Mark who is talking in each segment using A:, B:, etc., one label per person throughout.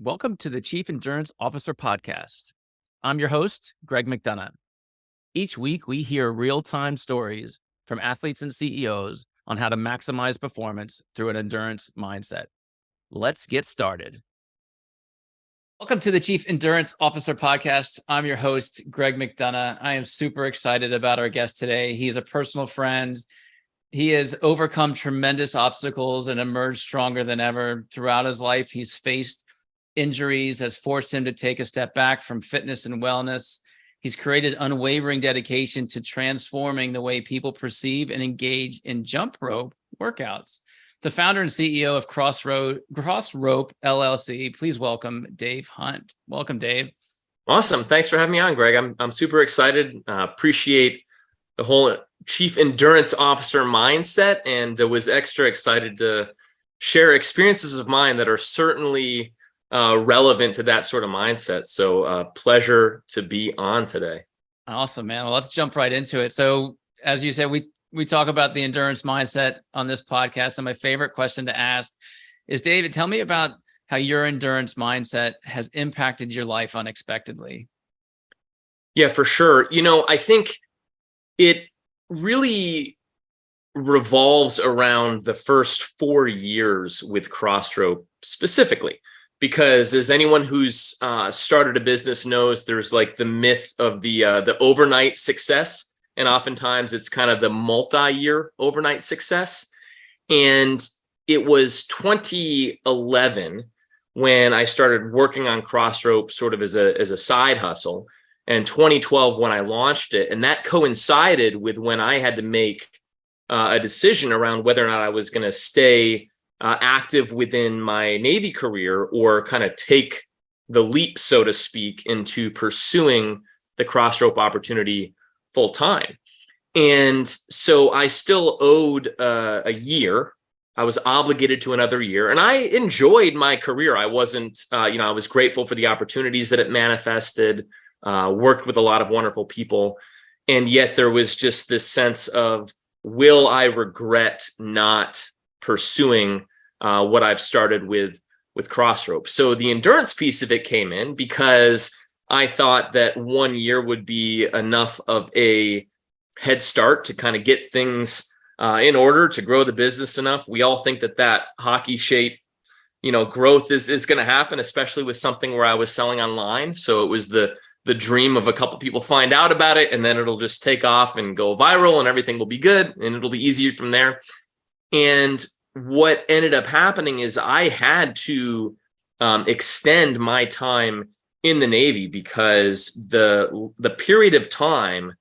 A: Welcome to the Chief Endurance Officer Podcast. I'm your host, Greg McDonough. Each week, we hear real time stories from athletes and CEOs on how to maximize performance through an endurance mindset. Let's get started. Welcome to the Chief Endurance Officer Podcast. I'm your host, Greg McDonough. I am super excited about our guest today. He's a personal friend. He has overcome tremendous obstacles and emerged stronger than ever. Throughout his life, he's faced injuries has forced him to take a step back from fitness and wellness. He's created unwavering dedication to transforming the way people perceive and engage in jump rope workouts. The founder and CEO of Crossrope LLC. Please welcome Dave Hunt. Welcome, Dave.
B: Awesome. Thanks for having me on, Greg. I'm super excited. Appreciate the whole Chief Endurance Officer mindset, and was extra excited to share experiences of mine that are certainly relevant to that sort of mindset. So pleasure to be on today.
A: Awesome, man. Well, let's jump right into it. So as you said, we talk about the endurance mindset on this podcast. And my favorite question to ask is, David, tell me about how your endurance mindset has impacted your life unexpectedly.
B: Yeah, for sure. I think it really revolves around the first 4 years with Crossrope specifically. Because as anyone who's started a business knows, there's like the myth of the overnight success, and oftentimes it's kind of the multi-year overnight success. And it was 2011 when I started working on Crossrope sort of as a side hustle, and 2012 when I launched it, and that coincided with when I had to make a decision around whether or not I was going to stay active within my Navy career or kind of take the leap, so to speak, into pursuing the Crossrope opportunity full time. And so I still owed a year. I was obligated to another year, and I enjoyed my career. I wasn't, I was grateful for the opportunities that it manifested, worked with a lot of wonderful people. And yet there was just this sense of, will I regret not pursuing what I've started with Crossrope? So the endurance piece of it came in because I thought that 1 year would be enough of a head start to kind of get things in order to grow the business enough. We all think that hockey shape, growth is going to happen, especially with something where I was selling online. So it was the dream of a couple people find out about it, and then it'll just take off and go viral, and everything will be good, and it'll be easier from there. And what ended up happening is I had to extend my time in the Navy because the period of time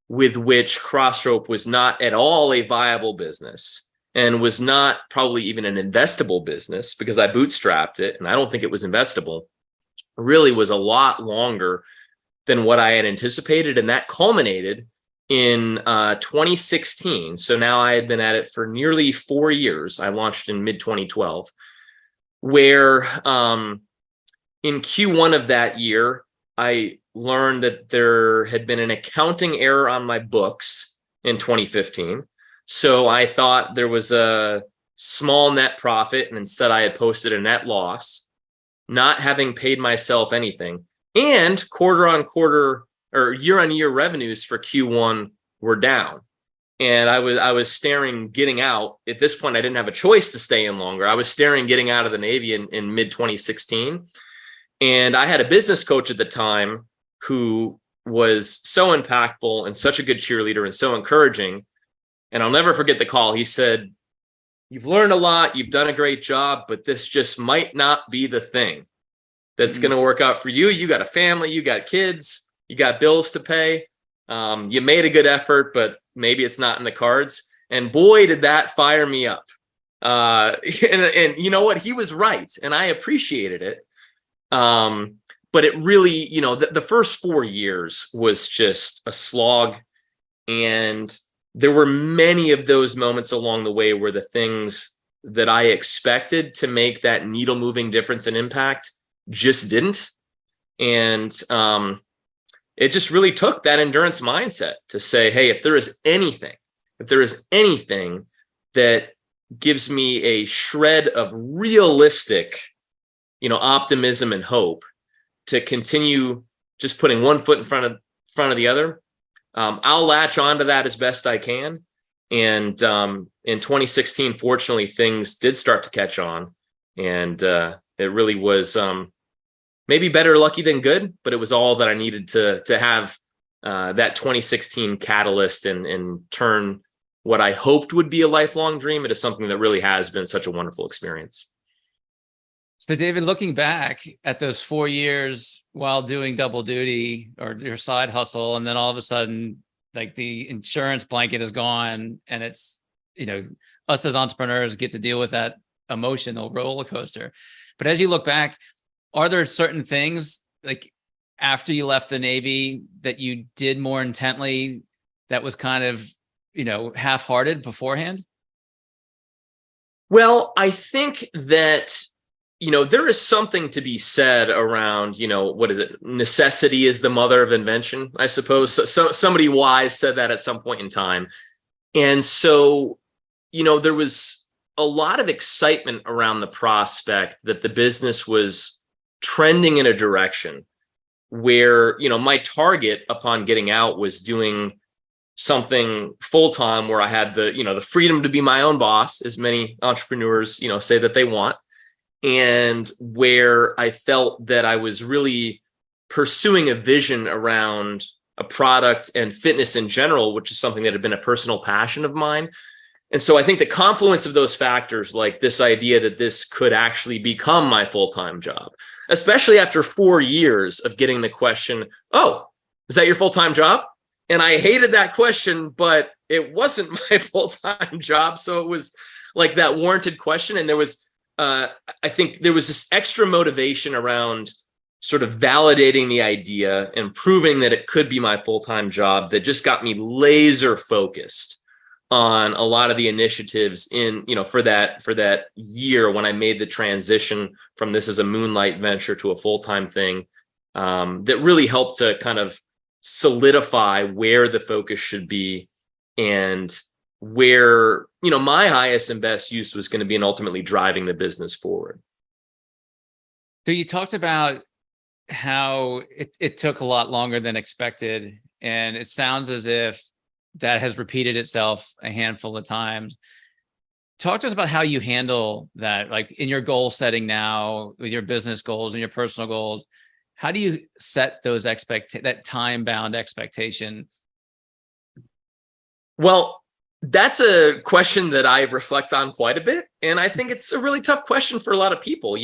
B: with which Crossrope was not at all a viable business and was not probably even an investable business, because I bootstrapped it and I don't think it was investable, really was a lot longer than what I had anticipated. And that culminated in 2016. So now I had been at it for nearly 4 years. I launched in mid-2012, where in Q1 of that year, I learned that there had been an accounting error on my books in 2015. So I thought there was a small net profit, and instead I had posted a net loss, not having paid myself anything. And quarter on quarter or year on year revenues for Q1 were down. And I was staring getting out. At this point, I didn't have a choice to stay in longer. I was staring getting out of the Navy in mid 2016. And I had a business coach at the time who was so impactful and such a good cheerleader and so encouraging. And I'll never forget the call. He said, "You've learned a lot. You've done a great job, but this just might not be the thing that's going to work out for you. You got a family, you got kids, you got bills to pay. You made a good effort, but maybe it's not in the cards." And boy, did that fire me up. And you know what? He was right. And I appreciated it. But it really, the first 4 years was just a slog. And there were many of those moments along the way where the things that I expected to make that needle moving difference and impact just didn't. And it just really took that endurance mindset to say, hey, if there is anything that gives me a shred of realistic optimism and hope to continue just putting one foot in front of the other. I'll latch onto that as best I can. And in 2016, fortunately, things did start to catch on. And it really was maybe better lucky than good, but it was all that I needed to have that 2016 catalyst and turn what I hoped would be a lifelong dream into something that really has been such a wonderful experience.
A: So, David, looking back at those 4 years while doing double duty or your side hustle, and then all of a sudden, like the insurance blanket is gone, and it's, us as entrepreneurs get to deal with that emotional roller coaster. But as you look back, are there certain things like after you left the Navy that you did more intently that was kind of, half-hearted beforehand?
B: Well, I think that there is something to be said around, what is it? Necessity is the mother of invention, I suppose. So somebody wise said that at some point in time. And so, there was a lot of excitement around the prospect that the business was trending in a direction where, my target upon getting out was doing something full-time where I had the freedom to be my own boss, as many entrepreneurs, say that they want. And where I felt that I was really pursuing a vision around a product and fitness in general, which is something that had been a personal passion of mine. And so I think the confluence of those factors, like this idea that this could actually become my full-time job, especially after 4 years of getting the question, oh, is that your full-time job? And I hated that question, but it wasn't my full-time job. So it was like that warranted question. And there was, I think there was this extra motivation around sort of validating the idea and proving that it could be my full-time job that just got me laser focused on a lot of the initiatives in, for that year when I made the transition from this as a moonlight venture to a full-time thing, that really helped to kind of solidify where the focus should be and where, my highest and best use was going to be in ultimately driving the business forward.
A: So you talked about how it took a lot longer than expected. And it sounds as if that has repeated itself a handful of times. Talk to us about how you handle that, like in your goal setting now with your business goals and your personal goals. How do you set those that time-bound expectation? Well,
B: that's a question that I reflect on quite a bit. And I think it's a really tough question for a lot of people.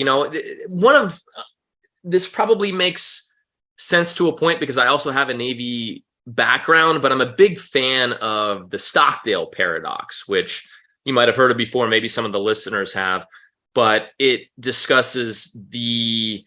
B: This probably makes sense to a point because I also have a Navy background, but I'm a big fan of the Stockdale paradox, which you might have heard of before. Maybe some of the listeners have, but it discusses the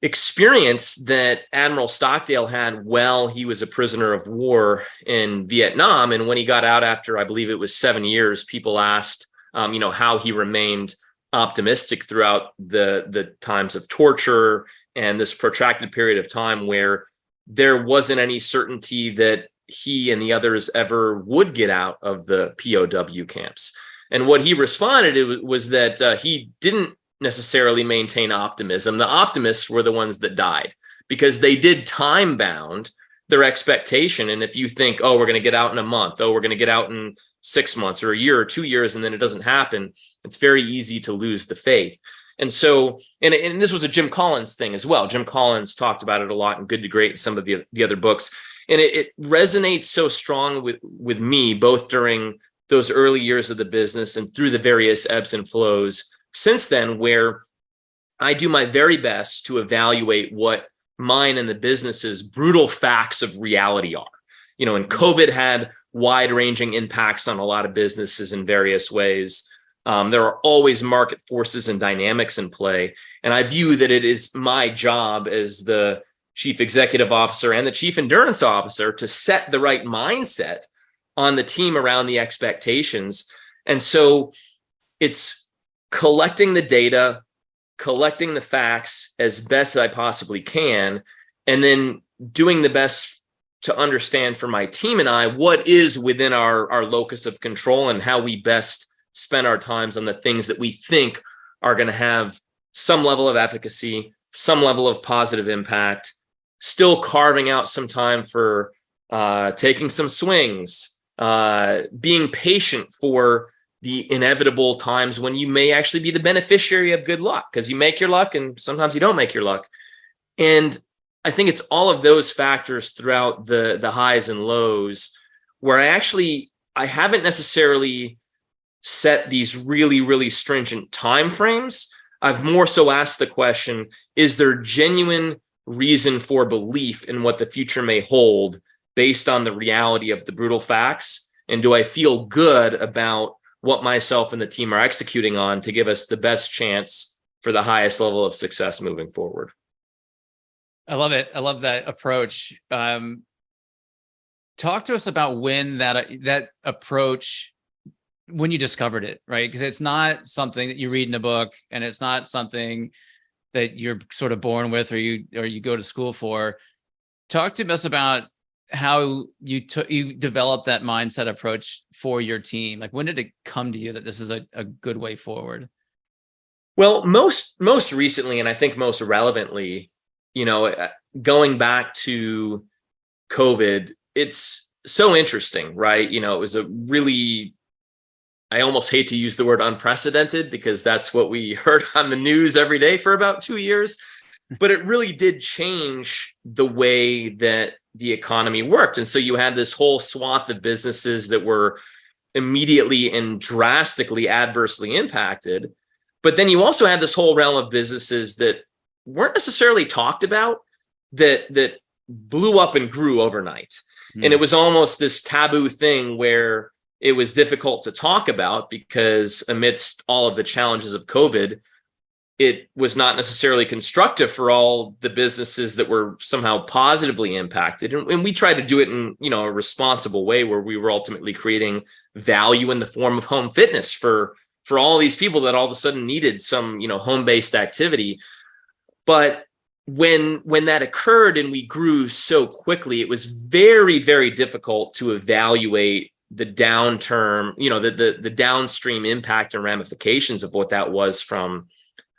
B: experience that Admiral Stockdale had while he was a prisoner of war in Vietnam. And when he got out after, I believe it was 7 years, people asked, how he remained optimistic throughout the times of torture and this protracted period of time where there wasn't any certainty that he and the others ever would get out of the POW camps. And what he responded was that he didn't necessarily maintain optimism. The optimists were the ones that died because they did time bound their expectation. And if you think, oh, we're going to get out in a month, oh, we're going to get out in 6 months or a year or 2 years, and then it doesn't happen, it's very easy to lose the faith. And so, and this was a Jim Collins thing as well. Jim Collins talked about it a lot in Good to Great and some of the other books. And it resonates so strong with me, both during those early years of the business and through the various ebbs and flows since then, where I do my very best to evaluate what mine and the business's brutal facts of reality are. And COVID had wide-ranging impacts on a lot of businesses in various ways. There are always market forces and dynamics in play. And I view that it is my job as the chief executive officer and the chief endurance officer to set the right mindset on the team around the expectations. And so it's collecting the data, collecting the facts as best I possibly can, and then doing the best to understand for my team and I what is within our locus of control and how we best spend our times on the things that we think are going to have some level of efficacy, some level of positive impact, still carving out some time for taking some swings, being patient for the inevitable times when you may actually be the beneficiary of good luck, because you make your luck and sometimes you don't make your luck. And I think it's all of those factors throughout the highs and lows where I haven't necessarily set these really, really stringent time frames. I've more so asked the question, is there genuine reason for belief in what the future may hold based on the reality of the brutal facts? And do I feel good about what myself and the team are executing on to give us the best chance for the highest level of success moving forward?
A: I love it. I love that approach. Talk to us about when that approach, when you discovered it, right? Because it's not something that you read in a book, and it's not something that you're sort of born with, or you go to school for. Talk to us about how you developed that mindset approach for your team. Like, when did it come to you that this is a good way forward?
B: Well, most recently, and I think most relevantly, going back to COVID, it's so interesting, right? It was a really, I almost hate to use the word unprecedented, because that's what we heard on the news every day for about 2 years. But it really did change the way that the economy worked. And so you had this whole swath of businesses that were immediately and drastically adversely impacted. But then you also had this whole realm of businesses that weren't necessarily talked about, that blew up and grew overnight. And it was almost this taboo thing where it was difficult to talk about, because amidst all of the challenges of COVID, it was not necessarily constructive for all the businesses that were somehow positively impacted. And we tried to do it in, a responsible way, where we were ultimately creating value in the form of home fitness for all these people that all of a sudden needed some, home-based activity. But when that occurred and we grew so quickly, it was very, very difficult to evaluate the downturn, the downstream impact and ramifications of what that was from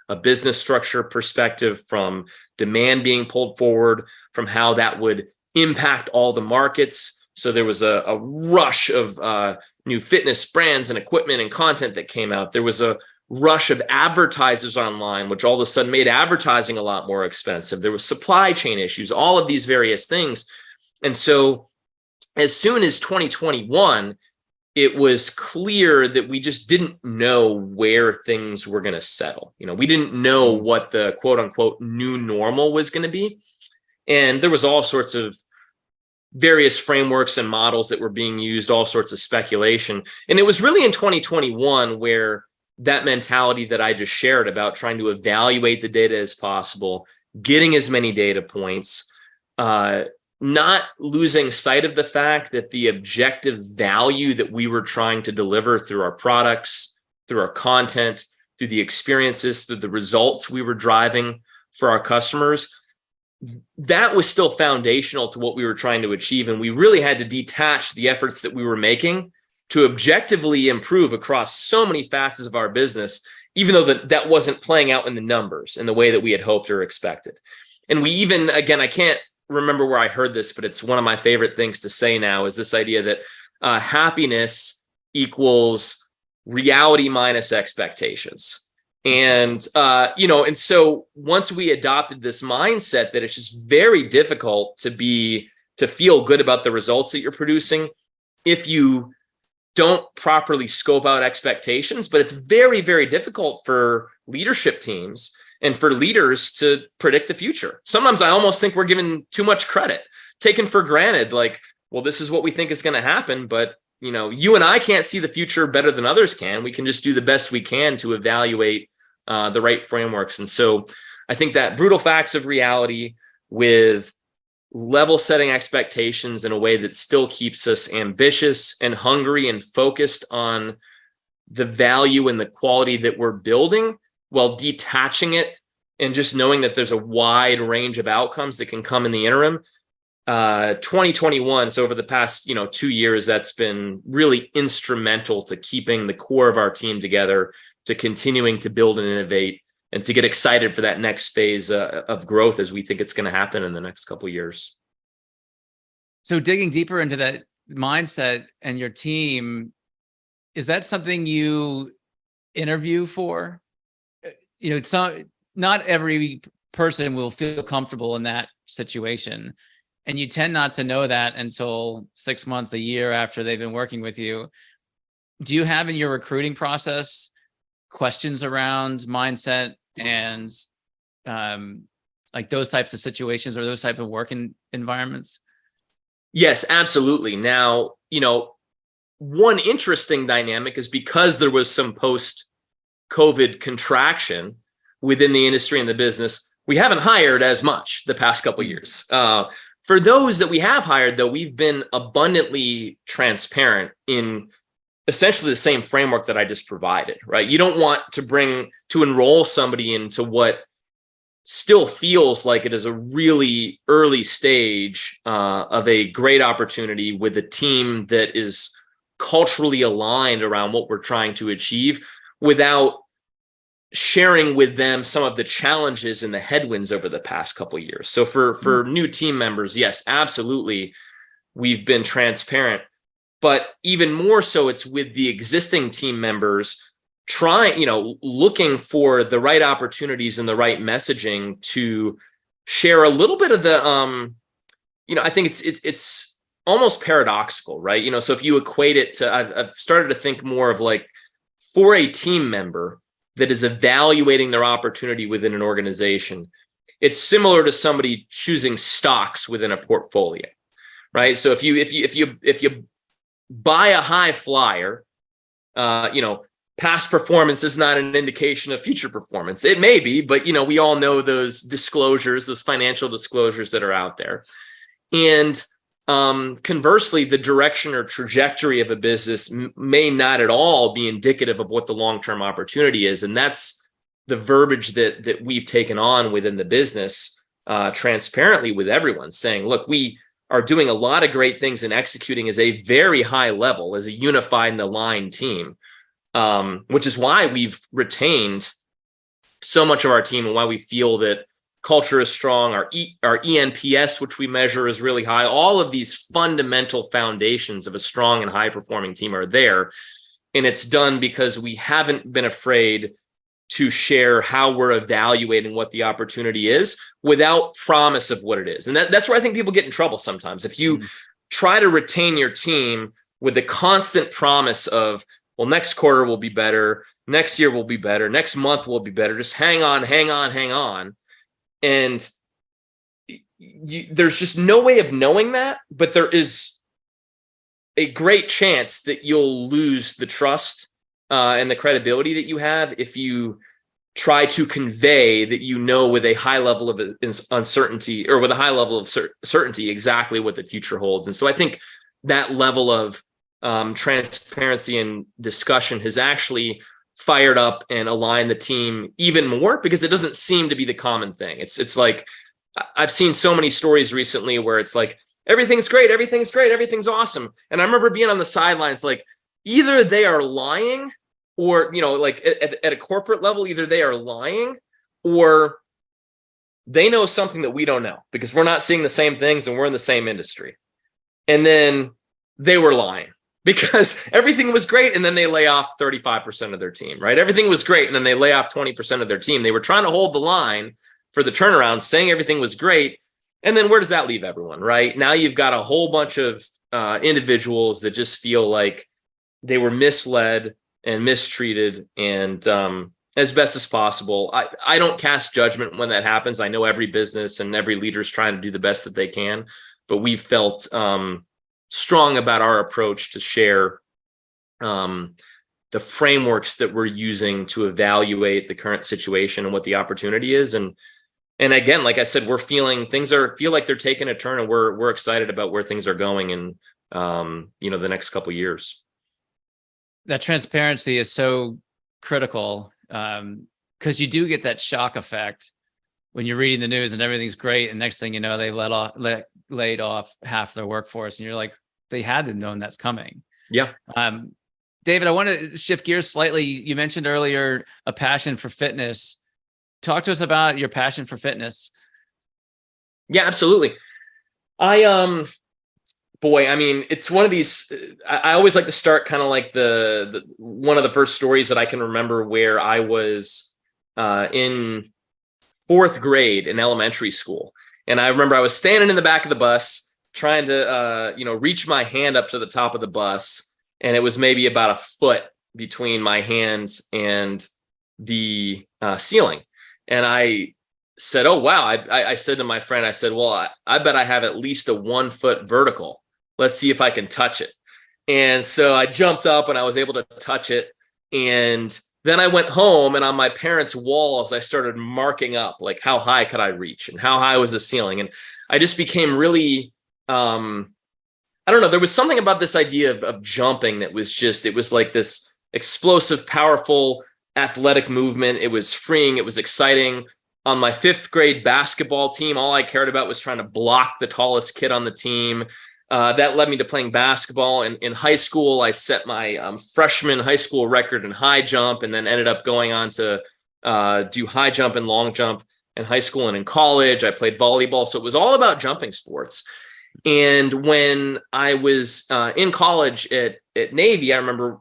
B: a business structure perspective, from demand being pulled forward, from how that would impact all the markets. So there was a rush of new fitness brands and equipment and content that came out. There was a rush of advertisers online, which all of a sudden made advertising a lot more expensive. There was supply chain issues, all of these various things. And so as soon as 2021, it was clear that we just didn't know where things were going to settle. We didn't know what the quote unquote new normal was going to be. And there was all sorts of various frameworks and models that were being used, all sorts of speculation. And it was really in 2021 where that mentality that I just shared about trying to evaluate the data as possible, getting as many data points, not losing sight of the fact that the objective value that we were trying to deliver through our products, through our content, through the experiences, through the results we were driving for our customers, that was still foundational to what we were trying to achieve. And we really had to detach the efforts that we were making to objectively improve across so many facets of our business, even though that wasn't playing out in the numbers in the way that we had hoped or expected. And we even, again, I can't remember where I heard this, but it's one of my favorite things to say now, is this idea that happiness equals reality minus expectations. And, and so once we adopted this mindset that it's just very difficult to feel good about the results that you're producing if you don't properly scope out expectations, but it's very, very difficult for leadership teams and for leaders to predict the future. Sometimes I almost think we're given too much credit, taken for granted, like, well, this is what we think is going to happen, but you and I can't see the future better than others can. We can just do the best we can to evaluate the right frameworks. And so I think that brutal facts of reality with level setting expectations in a way that still keeps us ambitious and hungry and focused on the value and the quality that we're building, while detaching it and just knowing that there's a wide range of outcomes that can come in the interim. 2021, so over the past 2 years, that's been really instrumental to keeping the core of our team together, to continuing to build and innovate, and to get excited for that next phase of growth as we think it's going to happen in the next couple of years.
A: So digging deeper into that mindset and your team, is that something you interview for? It's not every person will feel comfortable in that situation. And you tend not to know that until 6 months, a year after they've been working with you. Do you have in your recruiting process questions around mindset and like those types of situations or those type of working environments?
B: Yes, absolutely. Now, one interesting dynamic is because there was some post-COVID contraction within the industry and the business, we haven't hired as much the past couple of years. For those that we have hired, though, we've been abundantly transparent in essentially the same framework that I just provided, right? You don't want to enroll somebody into what still feels like it is a really early stage of a great opportunity with a team that is culturally aligned around what we're trying to achieve without sharing with them some of the challenges and the headwinds over the past couple of years. So for new team members, yes, absolutely, we've been transparent. But even more so, it's with the existing team members looking for the right opportunities and the right messaging to share a little bit of the, I think it's almost paradoxical, right? So if you equate it to, I've started to think more of like for a team member that is evaluating their opportunity within an organization, it's similar to somebody choosing stocks within a portfolio, right? So if you buy a high flyer, past performance is not an indication of future performance. It may be, but we all know those disclosures, those financial disclosures that are out there. And conversely, the direction or trajectory of a business may not at all be indicative of what the long-term opportunity is. And that's the verbiage that we've taken on within the business transparently with everyone, saying, look, we are doing a lot of great things and executing as a very high level, as a unified and aligned team, which is why we've retained so much of our team and why we feel that culture is strong. Our ENPS, which we measure, is really high. All of these fundamental foundations of a strong and high-performing team are there. And it's done because we haven't been afraid to share how we're evaluating what the opportunity is without promise of what it is. And that's where I think people get in trouble sometimes. If you try to retain your team with the constant promise of, well, next quarter will be better, next year will be better, next month will be better, just hang on. And there's just no way of knowing that, but there is a great chance that you'll lose the trust and the credibility that you have if you try to convey that with a high level of uncertainty or with a high level of certainty exactly what the future holds. And so I think that level of transparency and discussion has actually fired up and aligned the team even more, because it doesn't seem to be the common thing. It's like I've seen so many stories recently where it's like everything's great, everything's awesome. And I remember being on the sidelines, like either they are lying or, like at a corporate level, either they are lying or they know something that we don't know because we're not seeing the same things and we're in the same industry. And then they were lying because everything was great. And then they lay off 35% of their team, right? Everything was great. And then they lay off 20% of their team. They were trying to hold the line for the turnaround, saying everything was great. And then where does that leave everyone, right? Now you've got a whole bunch of individuals that just feel like they were misled and mistreated. And as best as possible, I don't cast judgment when that happens. I know every business and every leader is trying to do the best that they can, but we've felt strong about our approach to share the frameworks that we're using to evaluate the current situation and what the opportunity is. And again, like I said, we're feeling feel like they're taking a turn, and we're excited about where things are going in the next couple of years.
A: That transparency is so critical because you do get that shock effect when you're reading the news and everything's great, and next thing you know, they laid off half their workforce, and you're like, they had to known that's coming.
B: Yeah.
A: David, I want to shift gears slightly. You mentioned earlier a passion for fitness. Talk to us about your passion for fitness.
B: Yeah, absolutely. I boy, I mean, it's one of these. I always like to start kind of like the one of the first stories that I can remember where I was in fourth grade in elementary school, and I remember I was standing in the back of the bus trying to reach my hand up to the top of the bus, and it was maybe about a foot between my hands and the ceiling, and I said, "Oh wow!" I said to my friend, I said, "Well, I bet I have at least a 1 foot vertical. Let's see if I can touch it." And so I jumped up and I was able to touch it. And then I went home and on my parents' walls, I started marking up like how high could I reach and how high was the ceiling. And I just became really, I don't know, there was something about this idea of jumping that was just, it was like this explosive, powerful, athletic movement. It was freeing. It was exciting. On my fifth grade basketball team, all I cared about was trying to block the tallest kid on the team. That led me to playing basketball. In high school, I set my freshman high school record in high jump and then ended up going on to do high jump and long jump in high school and in college. I played volleyball. So it was all about jumping sports. And when I was in college at Navy, I remember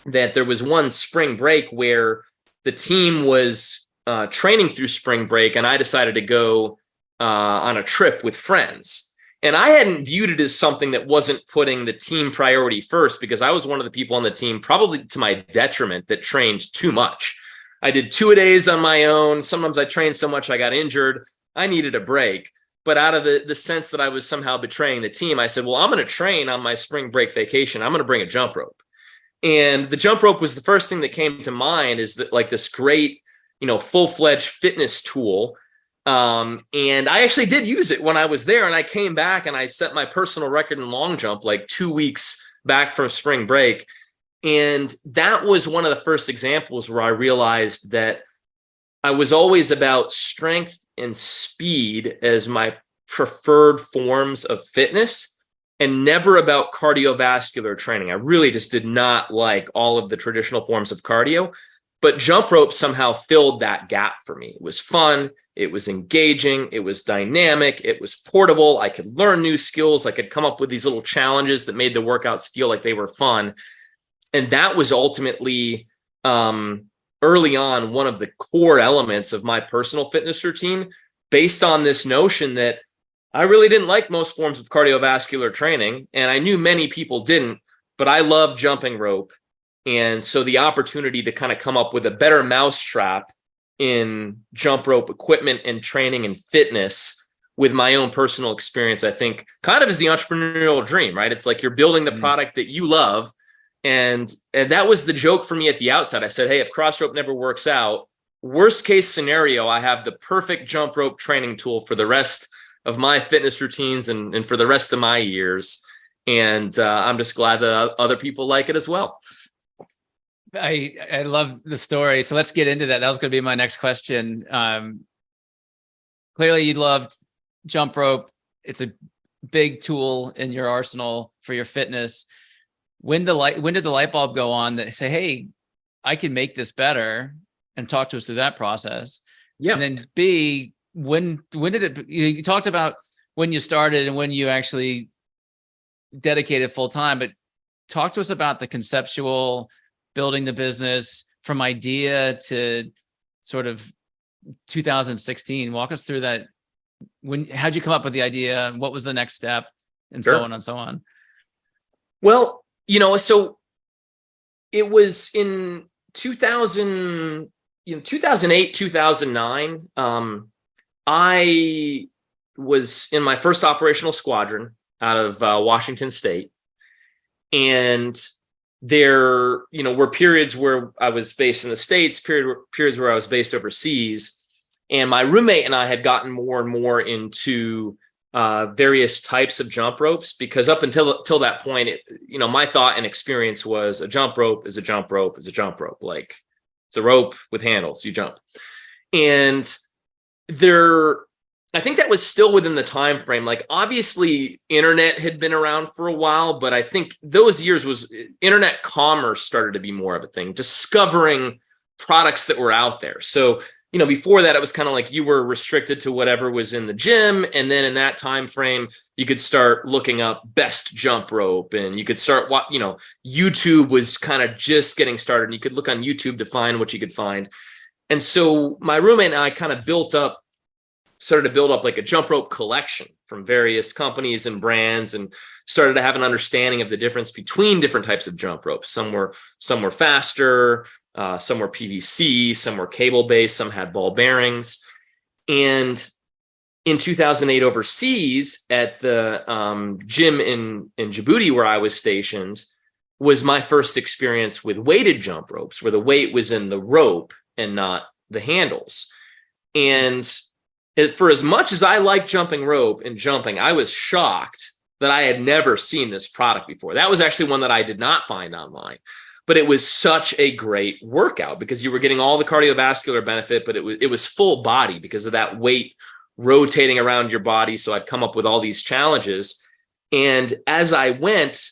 B: that there was one spring break where the team was training through spring break, and I decided to go on a trip with friends. And I hadn't viewed it as something that wasn't putting the team priority first, because I was one of the people on the team, probably to my detriment, that trained too much. I did 2-a-days on my own. Sometimes I trained so much I got injured. I needed a break. But out of the sense that I was somehow betraying the team, I said, well, I'm going to train on my spring break vacation. I'm going to bring a jump rope. And the jump rope was the first thing that came to mind, is that like this great, full-fledged fitness tool. And I actually did use it when I was there, and I came back and I set my personal record in long jump like 2 weeks back from spring break. And that was one of the first examples where I realized that I was always about strength and speed as my preferred forms of fitness, and never about cardiovascular training. I really just did not like all of the traditional forms of cardio, but jump rope somehow filled that gap for me. It was fun. It was engaging. It was dynamic. It was portable. I could learn new skills. I could come up with these little challenges that made the workouts feel like they were fun. And that was ultimately, early on, one of the core elements of my personal fitness routine, based on this notion that I really didn't like most forms of cardiovascular training. And I knew many people didn't, but I love jumping rope. And so the opportunity to kind of come up with a better mousetrap in jump rope equipment and training and fitness with my own personal experience, I think kind of is the entrepreneurial dream, right? It's like you're building the product that you love. And that was the joke for me at the outset. I said, hey, if Crossrope never works out, worst case scenario, I have the perfect jump rope training tool for the rest of my fitness routines and for the rest of my years. And I'm just glad that other people like it as well.
A: I love the story. So let's get into that. That was going to be my next question. Clearly you loved jump rope. It's a big tool in your arsenal for your fitness. When did the light bulb go on that say, hey, I can make this better, and talk to us through that process?
B: Yeah.
A: And then B, when did it, you talked about when you started and when you actually dedicated full time, but talk to us about the conceptual building the business from idea to sort of 2016. Walk us through that. How'd you come up with the idea? What was the next step? And
B: Sure.
A: so on and so on.
B: Well, so it was in 2008, 2009. I was in my first operational squadron out of Washington State. And there, were periods where I was based in the States, periods where I was based overseas. And my roommate and I had gotten more and more into various types of jump ropes, because up until that point, my thought and experience was a jump rope is a jump rope is a jump rope. Like, it's a rope with handles, you jump. And I think that was still within the time frame. Like, obviously internet had been around for a while, but I think those years was internet commerce started to be more of a thing, discovering products that were out there. So before that, it was kind of like you were restricted to whatever was in the gym. And then in that time frame, you could start looking up best jump rope, and you could start YouTube was kind of just getting started, and you could look on YouTube to find what you could find. And so my roommate and I kind of started to build up like a jump rope collection from various companies and brands, and started to have an understanding of the difference between different types of jump ropes. Some were faster, some were PVC, some were cable based, some had ball bearings. And in 2008 overseas at the gym in Djibouti, where I was stationed, was my first experience with weighted jump ropes, where the weight was in the rope and not the handles. And for as much as I like jumping rope and jumping, I was shocked that I had never seen this product before. That was actually one that I did not find online, but it was such a great workout because you were getting all the cardiovascular benefit, but it was full body because of that weight rotating around your body. So I'd come up with all these challenges. And as I went,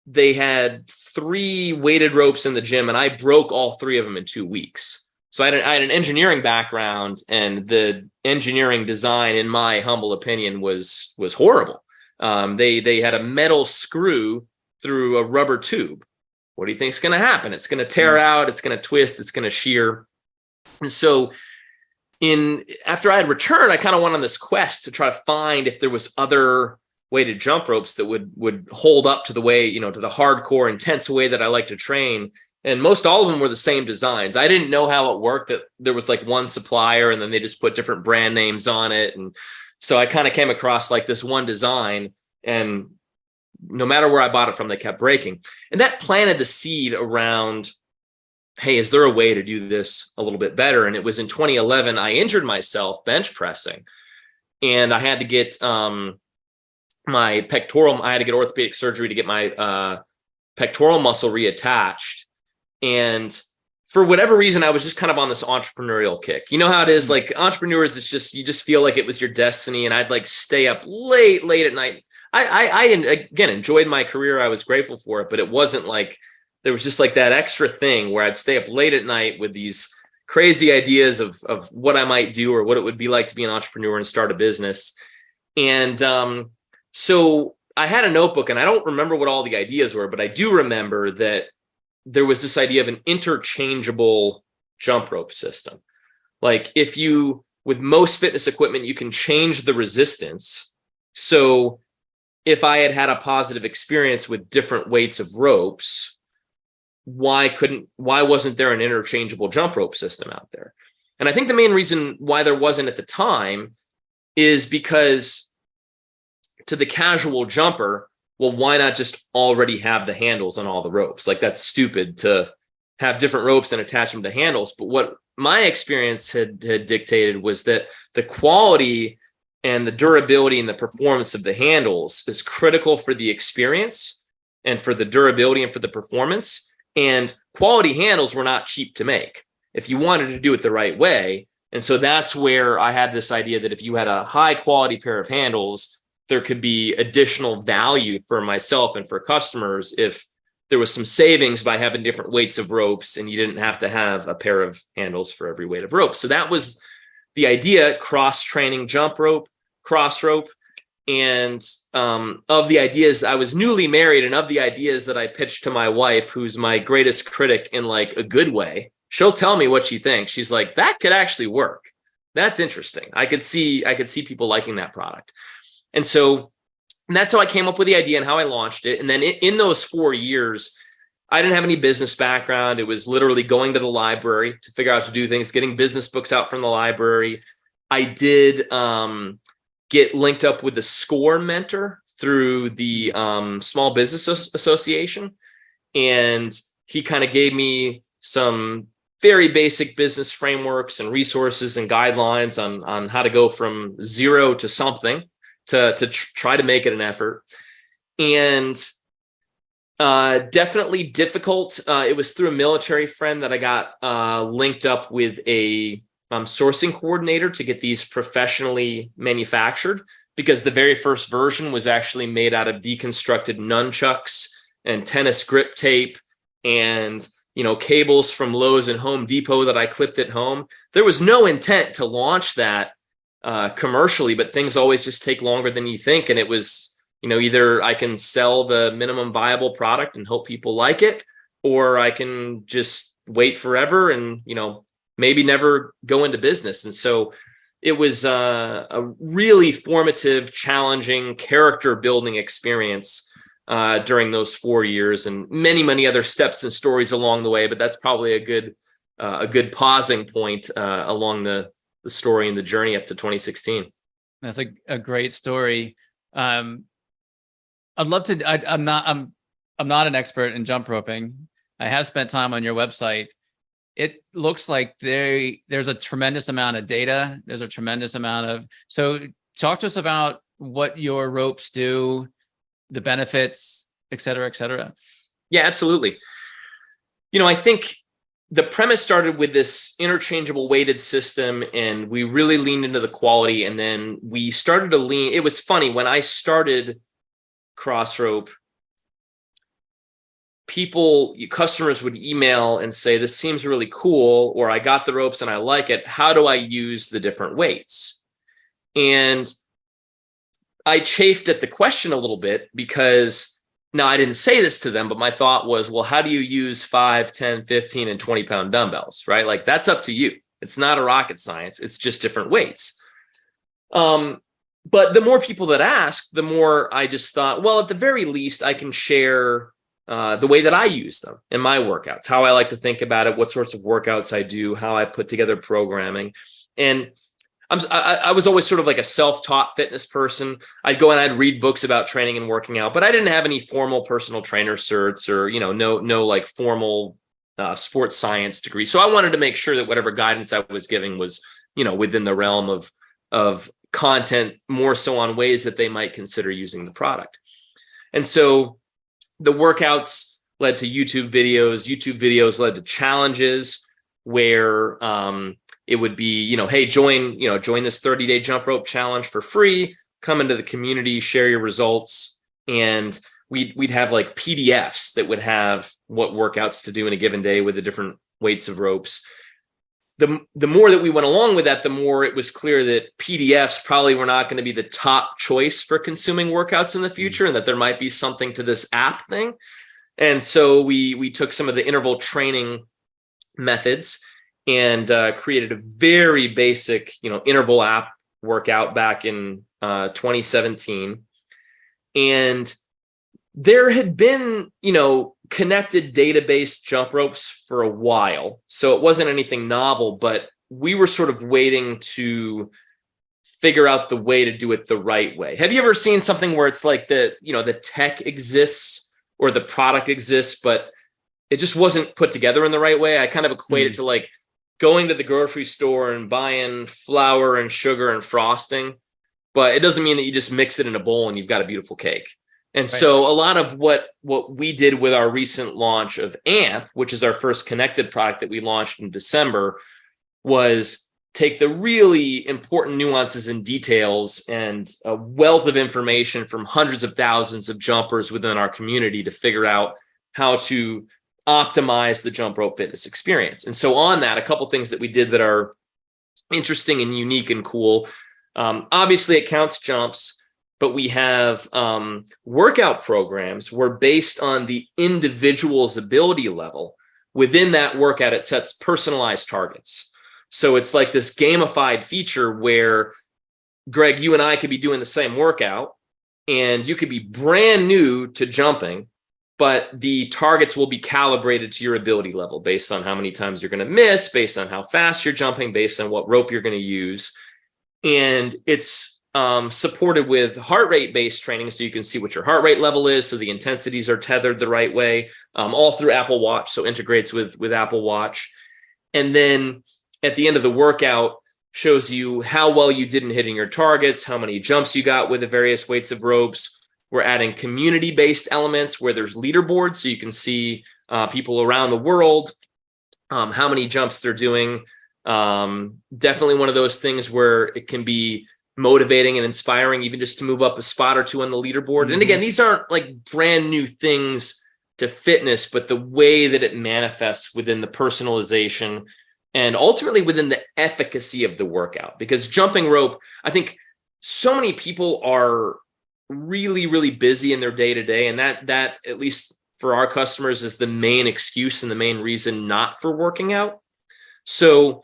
B: they had 3 weighted ropes in the gym, and I broke all 3 of them in 2 weeks. So I had an engineering background, and the engineering design, in my humble opinion, was horrible. They had a metal screw through a rubber tube. What do you think is going to happen? It's going to tear out. It's going to twist. It's going to shear. And so after I had returned, I kind of went on this quest to try to find if there was other weighted jump ropes that would hold up to the way, to the hardcore, intense way that I like to train. And most all of them were the same designs. I didn't know how it worked, that there was like one supplier and then they just put different brand names on it. And so I kind of came across like this one design, and no matter where I bought it from, they kept breaking. And that planted the seed around, hey, is there a way to do this a little bit better? And it was in 2011, I injured myself bench pressing, and I had to get my pectoral, I had to get orthopedic surgery to get my pectoral muscle reattached. And for whatever reason, I was just kind of on this entrepreneurial kick. You know how it is, like entrepreneurs, it's just, you just feel like it was your destiny. And I'd like stay up late at night. I again, enjoyed my career. I was grateful for it, but it wasn't like, there was just like that extra thing where I'd stay up late at night with these crazy ideas of what I might do or what it would be like to be an entrepreneur and start a business. And so I had a notebook, and I don't remember what all the ideas were, but I do remember that there was this idea of an interchangeable jump rope system. Like with most fitness equipment, you can change the resistance. So if I had a positive experience with different weights of ropes, why wasn't there an interchangeable jump rope system out there? And I think the main reason why there wasn't at the time is because to the casual jumper, well, why not just already have the handles on all the ropes? Like, that's stupid to have different ropes and attach them to handles. But what my experience had dictated was that the quality and the durability and the performance of the handles is critical for the experience and for the durability and for the performance. And quality handles were not cheap to make if you wanted to do it the right way. And so that's where I had this idea that if you had a high quality pair of handles, there could be additional value for myself and for customers if there was some savings by having different weights of ropes and you didn't have to have a pair of handles for every weight of rope. So that was the idea: cross-training jump rope, Crossrope. And of the ideas, I was newly married, and of the ideas that I pitched to my wife, who's my greatest critic in like a good way, she'll tell me what she thinks. She's like, that could actually work. That's interesting. I could see people liking that product. And so that's how I came up with the idea and how I launched it. And then in those 4 years, I didn't have any business background. It was literally going to the library to figure out how to do things, getting business books out from the library. I did get linked up with the SCORE mentor through the Small Business Association. And he kind of gave me some very basic business frameworks and resources and guidelines on how to go from zero to something, to try to make it an effort. And definitely difficult. It was through a military friend that I got linked up with a sourcing coordinator to get these professionally manufactured, because the very first version was actually made out of deconstructed nunchucks and tennis grip tape and cables from Lowe's and Home Depot that I clipped at home. There was no intent to launch that commercially, but things always just take longer than you think. And it was, either I can sell the minimum viable product and hope people like it, or I can just wait forever and, maybe never go into business. And so it was a really formative, challenging, character building experience during those 4 years, and many, many other steps and stories along the way. But that's probably a good pausing point along the story and the journey up to 2016.
A: That's a great story. I'd love to. I'm not an expert in jump roping. I have spent time on your website. It looks like there's a tremendous amount of data. There's a tremendous amount of. So talk to us about what your ropes do, the benefits, et cetera, et cetera.
B: Yeah, absolutely. I think the premise started with this interchangeable weighted system, and we really leaned into the quality. And then we started to lean. It was funny when I started Crossrope, customers would email and say, this seems really cool, or I got the ropes and I like it. How do I use the different weights? And I chafed at the question a little bit, because now I didn't say this to them, but my thought was, well, how do you use 5, 10, 15, and 20 pound dumbbells, right? Like, that's up to you. It's not a rocket science. It's just different weights. But the more people that asked, the more I just thought, well, at the very least, I can share the way that I use them in my workouts, how I like to think about it, what sorts of workouts I do, how I put together programming. And I was always sort of like a self-taught fitness person. I'd go and I'd read books about training and working out, but I didn't have any formal personal trainer certs or, no like formal sports science degree. So I wanted to make sure that whatever guidance I was giving was, within the realm of content, more so on ways that they might consider using the product. And so the workouts led to YouTube videos. YouTube videos led to challenges where it would be, hey, join this 30-day jump rope challenge for free. Come into the community, share your results, and we'd have like PDFs that would have what workouts to do in a given day with the different weights of ropes. The more that we went along with that, the more it was clear that PDFs probably were not going to be the top choice for consuming workouts in the future, and that there might be something to this app thing. And so we took some of the interval training methods and created a very basic, interval app workout back in 2017. And there had been, connected database jump ropes for a while. So it wasn't anything novel, but we were sort of waiting to figure out the way to do it the right way. Have you ever seen something where it's like the tech exists or the product exists, but it just wasn't put together in the right way? I kind of equate it to like going to the grocery store and buying flour and sugar and frosting, but it doesn't mean that you just mix it in a bowl and you've got a beautiful cake. And so a lot of what we did with our recent launch of AMP, which is our first connected product that we launched in December, was take the really important nuances and details and a wealth of information from hundreds of thousands of jumpers within our community to figure out how to optimize the jump rope fitness experience. And so on that, a couple things that we did that are interesting and unique and cool. Obviously, it counts jumps, but we have workout programs where, based on the individual's ability level, within that workout, it sets personalized targets. So it's like this gamified feature where, Greg, you and I could be doing the same workout, and you could be brand new to jumping, but the targets will be calibrated to your ability level based on how many times you're going to miss, based on how fast you're jumping, based on what rope you're going to use. And it's supported with heart rate based training, so you can see what your heart rate level is, so the intensities are tethered the right way, all through Apple Watch, so integrates with Apple Watch. And then at the end of the workout, shows you how well you did in hitting your targets, how many jumps you got with the various weights of ropes. We're adding community based elements where there's leaderboards, so you can see people around the world, how many jumps they're doing. Definitely one of those things where it can be motivating and inspiring, even just to move up a spot or two on the leaderboard. And again, these aren't like brand new things to fitness, but the way that it manifests within the personalization and ultimately within the efficacy of the workout. Because jumping rope, I think so many people are really, really busy in their day to day. And that, at least for our customers, is the main excuse and the main reason not for working out. So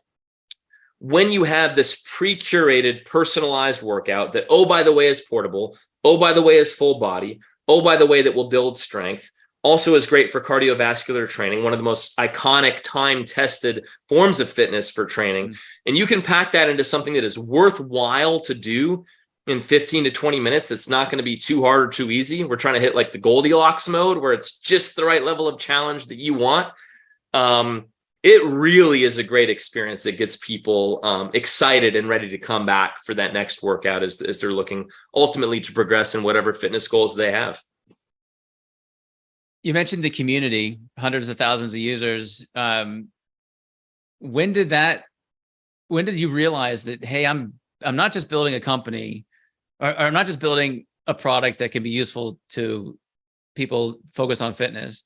B: when you have this pre-curated, personalized workout that, oh, by the way, is portable, oh, by the way, is full body, oh, by the way, that will build strength, also is great for cardiovascular training, one of the most iconic, time-tested forms of fitness for training. And you can pack that into something that is worthwhile to do in 15 to 20 minutes. It's not going to be too hard or too easy. We're trying to hit like the Goldilocks mode where it's just the right level of challenge that you want. It really is a great experience that gets people excited and ready to come back for that next workout as they're looking ultimately to progress in whatever fitness goals they have.
A: You mentioned the community, hundreds of thousands of users. When did you realize that, hey, I'm not just building a company, or I'm not just building a product that can be useful to people focused on fitness.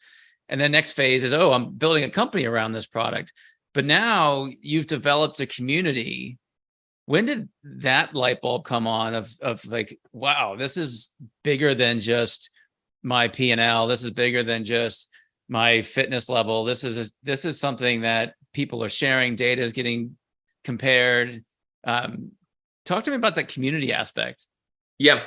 A: And then next phase is, oh, I'm building a company around this product. But now you've developed a community. When did that light bulb come on of like, wow, this is bigger than just my P&L. This is bigger than just my fitness level. This is something that people are sharing. Data is getting compared. Talk to me about that community aspect.
B: Yeah.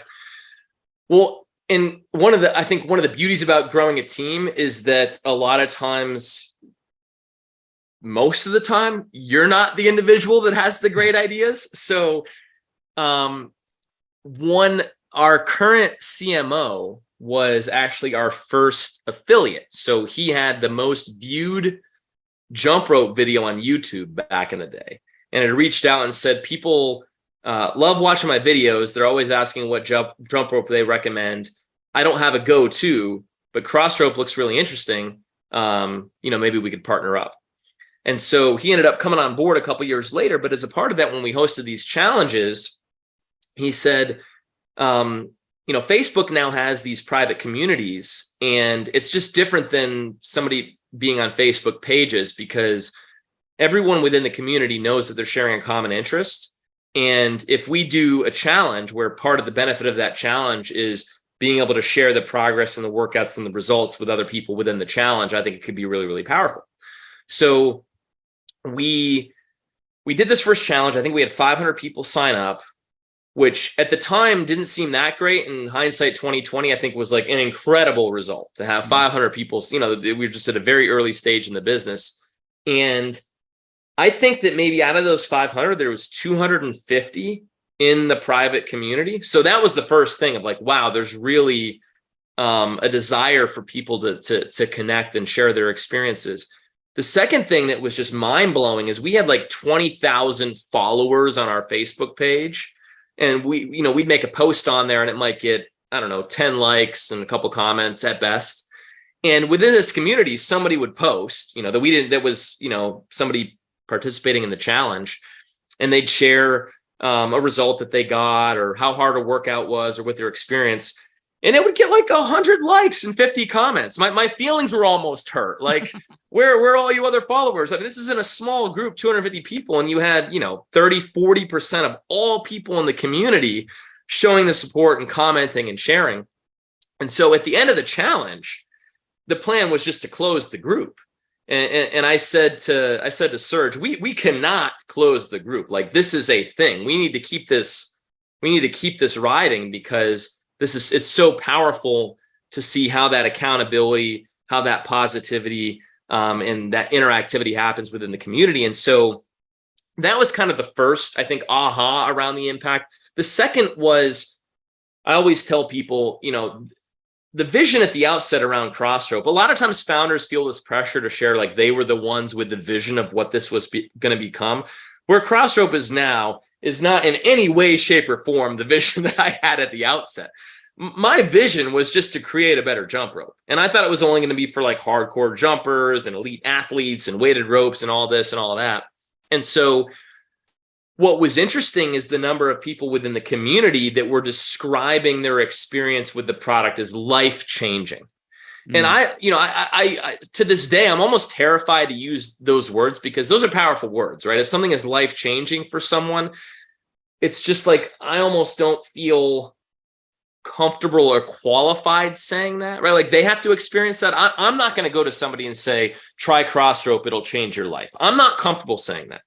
B: Well, and I think one of the beauties about growing a team is that a lot of times, most of the time, you're not the individual that has the great ideas. So, our current CMO was actually our first affiliate. So he had the most viewed jump rope video on YouTube back in the day. And it reached out and said, people love watching my videos. They're always asking what jump rope they recommend. I don't have a go-to, but Crossrope looks really interesting. Maybe we could partner up. And so he ended up coming on board a couple years later. But as a part of that, when we hosted these challenges, he said, Facebook now has these private communities, and it's just different than somebody being on Facebook pages because everyone within the community knows that they're sharing a common interest. And if we do a challenge where part of the benefit of that challenge is being able to share the progress and the workouts and the results with other people within the challenge, I think it could be really, really powerful. So we did this first challenge. I think we had 500 people sign up, which at the time didn't seem that great. In hindsight, 2020, I think was like an incredible result to have 500 people. We were just at a very early stage in the business. And I think that maybe out of those 500, there was 250 in the private community. So that was the first thing of like, wow, there's really a desire for people to connect and share their experiences. The second thing that was just mind blowing is we had like 20,000 followers on our Facebook page. And we'd make a post on there and it might get, 10 likes and a couple comments at best. And within this community, somebody would post, that was somebody participating in the challenge, and they'd share a result that they got or how hard a workout was or what their experience. And it would get like 100 likes and 50 comments. My feelings were almost hurt. Like, where are all you other followers? I mean, this is in a small group, 250 people, and you had, 30-40% of all people in the community showing the support and commenting and sharing. And so at the end of the challenge, the plan was just to close the group. And I said to Serge, we cannot close the group. Like, this is a thing. We need to keep this riding because it's so powerful to see how that accountability, how that positivity, and that interactivity happens within the community. And so that was kind of the first, I think, aha around the impact. The second was, I always tell people, the vision at the outset around Crossrope, a lot of times founders feel this pressure to share like they were the ones with the vision of what this was going to become. Where Crossrope is now is not in any way, shape, or form the vision that I had at the outset. My vision was just to create a better jump rope. And I thought it was only going to be for like hardcore jumpers and elite athletes and weighted ropes and all this and all that. And so what was interesting is the number of people within the community that were describing their experience with the product as life-changing. And
A: Mm.
B: I to this day, I'm almost terrified to use those words because those are powerful words, right? If something is life changing for someone, it's just like I almost don't feel comfortable or qualified saying that, right? Like they have to experience that. I'm not going to go to somebody and say, try Crossrope, it'll change your life. I'm not comfortable saying that.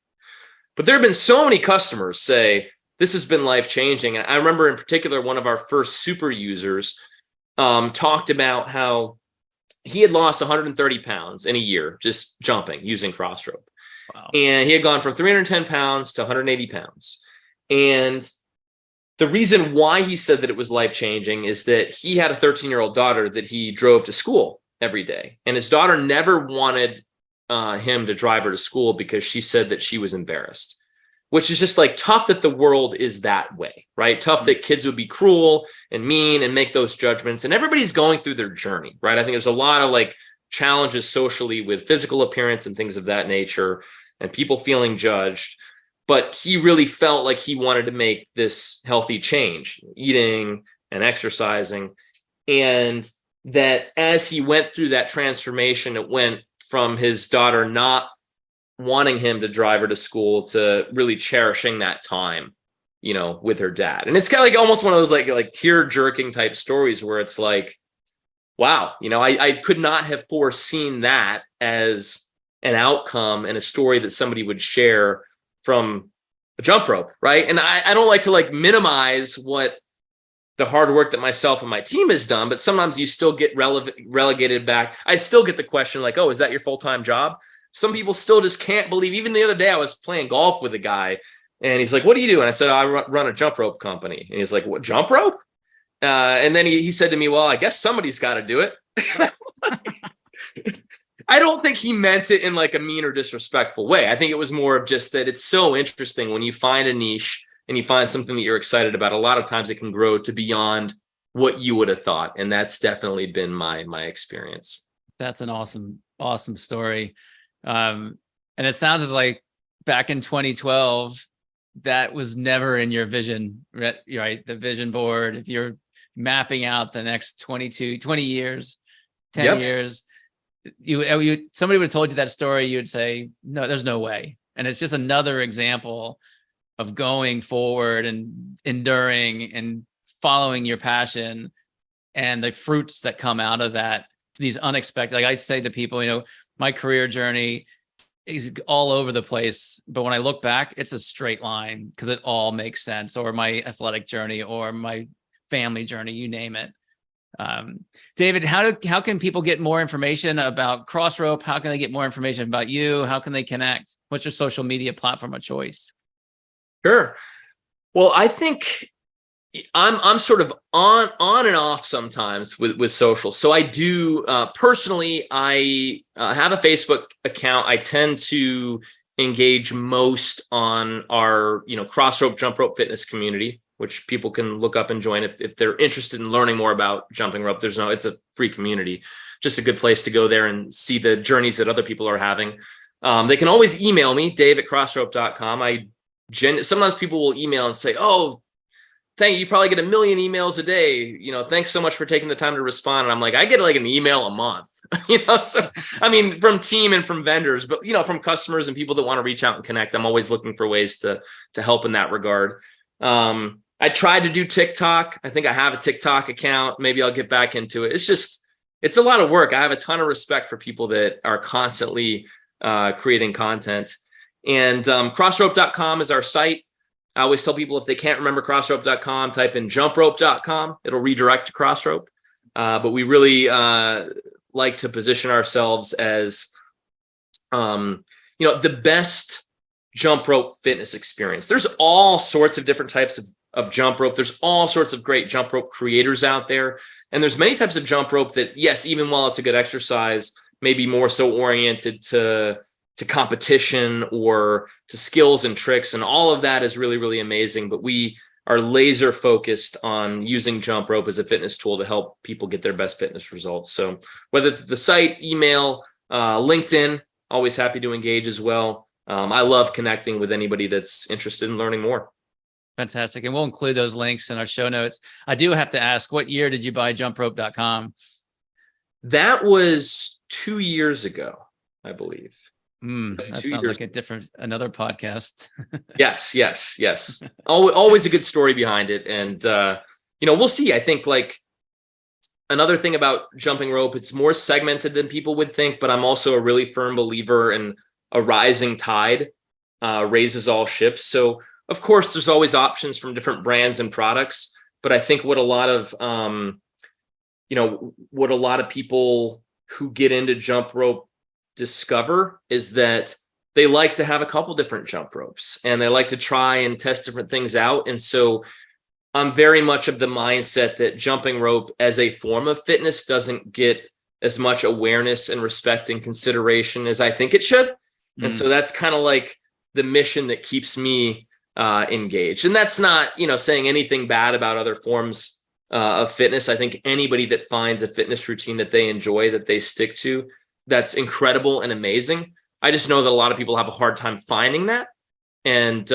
B: But there have been so many customers say, this has been life changing. And I remember in particular, one of our first super users talked about how he had lost 130 pounds in a year just jumping using Crossrope.
A: Wow.
B: And he had gone from 310 pounds to 180 pounds. And the reason why he said that it was life-changing is that he had a 13-year-old daughter that he drove to school every day. And his daughter never wanted him to drive her to school because she said that she was embarrassed, which is just like tough that the world is that way, right? Tough that kids would be cruel and mean and make those judgments. And everybody's going through their journey, right? I think there's a lot of like challenges socially with physical appearance and things of that nature and people feeling judged. But he really felt like he wanted to make this healthy change, eating and exercising. And that as he went through that transformation, it went from his daughter not wanting him to drive her to school to really cherishing that time, with her dad. And it's kind of like almost one of those like tear jerking type stories where it's like, wow, I could not have foreseen that as an outcome and a story that somebody would share from a jump rope, right? And I don't like to like minimize what the hard work that myself and my team has done, but sometimes you still get relegated back. I still get the question like, oh, is that your full-time job? Some people still just can't believe. Even the other day I was playing golf with a guy and he's like, what do you do? And I said, I run a jump rope company. And he's like, what, jump rope? And then he said to me, well, I guess somebody's got to do it. I don't think he meant it in like a mean or disrespectful way. I think it was more of just that it's so interesting when you find a niche and you find something that you're excited about. A lot of times it can grow to beyond what you would have thought. And that's definitely been my experience.
A: That's an awesome story. And it sounds like back in 2012, that was never in your vision, right? The vision board, if you're mapping out the next 20 years, 10 years, somebody would have told you that story, you'd say, no, there's no way. And it's just another example of going forward and enduring and following your passion and the fruits that come out of that, these unexpected, like I say to people, my career journey is all over the place, but when I look back, it's a straight line because it all makes sense, or my athletic journey or my family journey, you name it. David, how can people get more information about Crossrope? How can they get more information about you? How can they connect? What's your social media platform of choice?
B: Sure. Well, I think I'm sort of on and off sometimes with social. So I do personally, I have a Facebook account. I tend to engage most on our Crossrope jump rope fitness community, which people can look up and join if they're interested in learning more about jumping rope. It's a free community, just a good place to go there and see the journeys that other people are having. They can always email me, dave@crossrope.com. Sometimes people will email and say, oh, thank you. You probably get 1 million emails a day. Thanks so much for taking the time to respond. And I'm like, I get like an email a month, so, I mean, from team and from vendors, but, from customers and people that want to reach out and connect. I'm always looking for ways to help in that regard. I tried to do TikTok. I think I have a TikTok account. Maybe I'll get back into it. It's a lot of work. I have a ton of respect for people that are constantly creating content. And crossrope.com is our site. I always tell people if they can't remember crossrope.com, type in jumprope.com. It'll redirect to Crossrope. But we really like to position ourselves as, the best jump rope fitness experience. There's all sorts of different types of jump rope. There's all sorts of great jump rope creators out there. And there's many types of jump rope that, yes, even while it's a good exercise, may be more so oriented to competition or to skills and tricks. And all of that is really, really amazing. But we are laser focused on using jump rope as a fitness tool to help people get their best fitness results. So whether it's the site, email, LinkedIn, always happy to engage as well. I love connecting with anybody that's interested in learning more.
A: Fantastic. And we'll include those links in our show notes. I do have to ask, what year did you buy jumprope.com?
B: That was 2 years ago, I believe.
A: That
B: Two
A: sounds
B: years.
A: like another podcast.
B: Yes. Always a good story behind it. And, we'll see. I think like another thing about jumping rope, it's more segmented than people would think, but I'm also a really firm believer in a rising tide raises all ships. So of course, there's always options from different brands and products, but I think what a lot of people who get into jump rope discover is that they like to have a couple different jump ropes and they like to try and test different things out. And so I'm very much of the mindset that jumping rope as a form of fitness doesn't get as much awareness and respect and consideration as I think it should. And so that's kind of like the mission that keeps me engaged. And that's not, saying anything bad about other forms of fitness. I think anybody that finds a fitness routine that they enjoy, that they stick to, that's incredible and amazing. I just know that a lot of people have a hard time finding that. And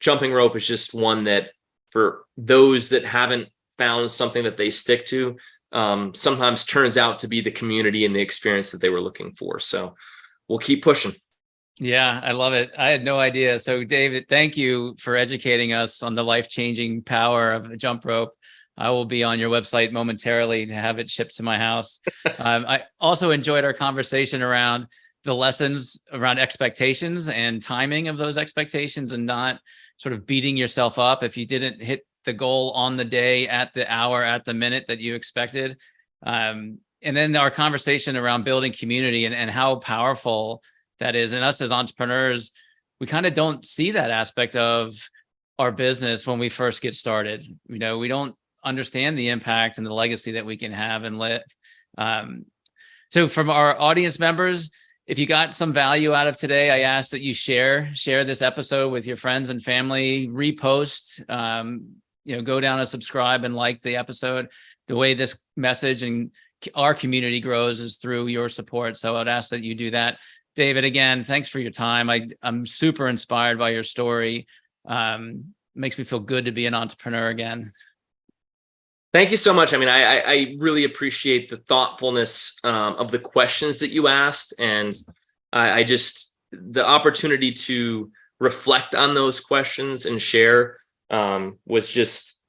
B: jumping rope is just one that, for those that haven't found something that they stick to, sometimes turns out to be the community and the experience that they were looking for. So we'll keep pushing.
A: Yeah, I love it. I had no idea. So, David, thank you for educating us on the life-changing power of the jump rope. I will be on your website momentarily to have it shipped to my house. I also enjoyed our conversation around the lessons around expectations and timing of those expectations, and not sort of beating yourself up if you didn't hit the goal on the day, at the hour, at the minute that you expected. And then our conversation around building community and how powerful that is. And us as entrepreneurs, we kind of don't see that aspect of our business when we first get started. We don't understand the impact and the legacy that we can have and live. So from our audience members, if you got some value out of today, I ask that you share this episode with your friends and family, repost, go down and subscribe and like the episode. The way this message and our community grows is through your support. So I'd ask that you do that. David, again, thanks for your time. I'm super inspired by your story. Makes me feel good to be an entrepreneur again.
B: Thank you so much. I mean, I really appreciate the thoughtfulness of the questions that you asked. And I just, the opportunity to reflect on those questions and share was just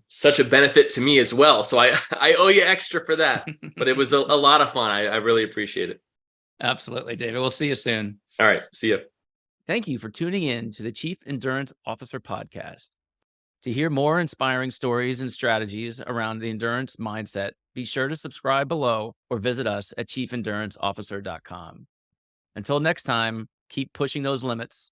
B: such a benefit to me as well. So I owe you extra for that, but it was a lot of fun. I really appreciate it.
A: Absolutely, David. We'll see you soon.
B: All right. See you.
A: Thank you for tuning in to the Chief Endurance Officer podcast. To hear more inspiring stories and strategies around the endurance mindset, be sure to subscribe below or visit us at chiefenduranceofficer.com. Until next time, keep pushing those limits.